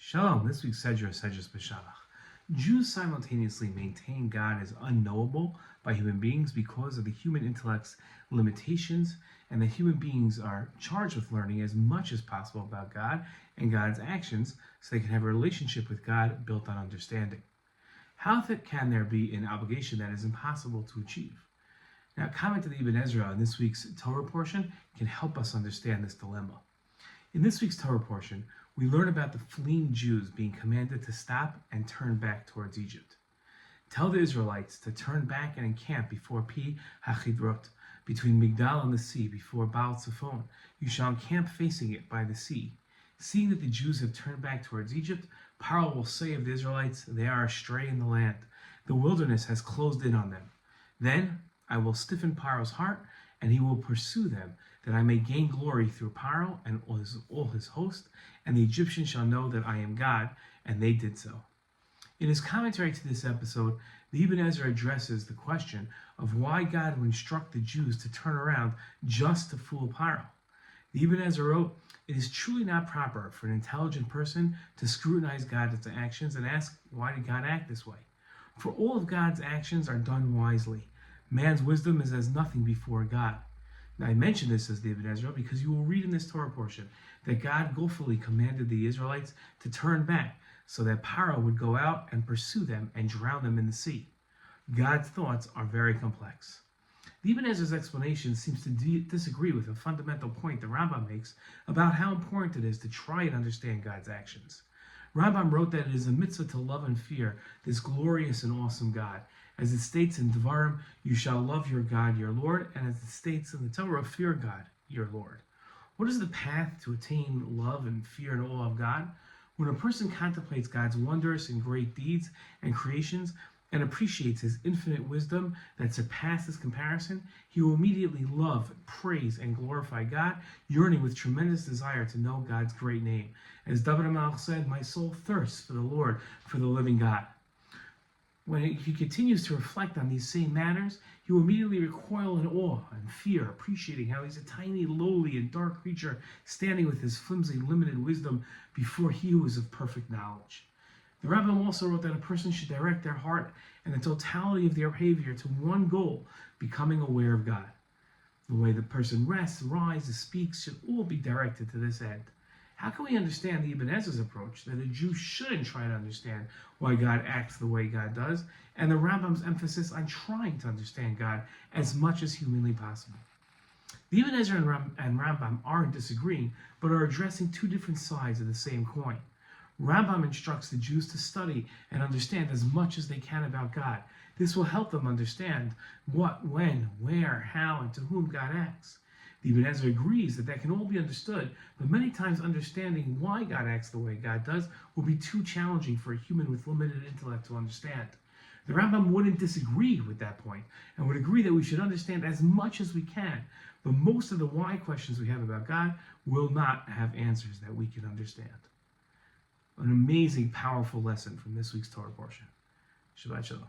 Shalom, this week's Sedra Beshalach. Jews simultaneously maintain God as unknowable by human beings because of the human intellect's limitations, and that human beings are charged with learning as much as possible about God and God's actions so they can have a relationship with God built on understanding. How can there be an obligation that is impossible to achieve? Now, a comment to the Ibn Ezra in this week's Torah portion can help us understand this dilemma. In this week's Torah portion, we learn about the fleeing Jews being commanded to stop and turn back towards Egypt. Tell the Israelites to turn back and encamp before Pi HaChidrot, between Migdal and the sea, before Baal Tzafon. You shall encamp facing it by the sea. Seeing that the Jews have turned back towards Egypt, Paro will say of the Israelites, they are astray in the land. The wilderness has closed in on them. Then I will stiffen Paro's heart, and he will pursue them, that I may gain glory through Paro and all his host, and the Egyptians shall know that I am God, and they did so. In his commentary to this episode, the Ibn Ezra addresses the question of why God would instruct the Jews to turn around just to fool Paro. The Ibn Ezra wrote, "It is truly not proper for an intelligent person to scrutinize God's actions and ask, why did God act this way? For all of God's actions are done wisely. Man's wisdom is as nothing before God." Now, I mention this as the Ibn Ezra because you will read in this Torah portion that God willfully commanded the Israelites to turn back so that Paro would go out and pursue them and drown them in the sea. God's thoughts are very complex. The Ibn Ezra's explanation seems to disagree with a fundamental point the Rambam makes about how important it is to try and understand God's actions. Rambam wrote that it is a mitzvah to love and fear this glorious and awesome God. As it states in Devarim, you shall love your God, your Lord, and as it states in the Torah, fear God, your Lord. What is the path to attain love and fear and awe of God? When a person contemplates God's wondrous and great deeds and creations and appreciates his infinite wisdom that surpasses comparison, he will immediately love, praise, and glorify God, yearning with tremendous desire to know God's great name. As David HaMelech said, my soul thirsts for the Lord, for the living God. When he continues to reflect on these same matters, he will immediately recoil in awe and fear, appreciating how he's a tiny, lowly, and dark creature standing with his flimsy, limited wisdom before he who is of perfect knowledge. The Rambam also wrote that a person should direct their heart and the totality of their behavior to one goal, becoming aware of God. The way the person rests, rises, speaks should all be directed to this end. How can we understand the Ibn Ezra's approach that a Jew shouldn't try to understand why God acts the way God does, and the Rambam's emphasis on trying to understand God as much as humanly possible? The Ibn Ezra and Rambam aren't disagreeing, but are addressing two different sides of the same coin. Rambam instructs the Jews to study and understand as much as they can about God. This will help them understand what, when, where, how, and to whom God acts. The Ibn Ezra agrees that can all be understood, but many times understanding why God acts the way God does will be too challenging for a human with limited intellect to understand. The Rambam wouldn't disagree with that point and would agree that we should understand as much as we can, but most of the why questions we have about God will not have answers that we can understand. An amazing, powerful lesson from this week's Torah portion. Shabbat Shalom.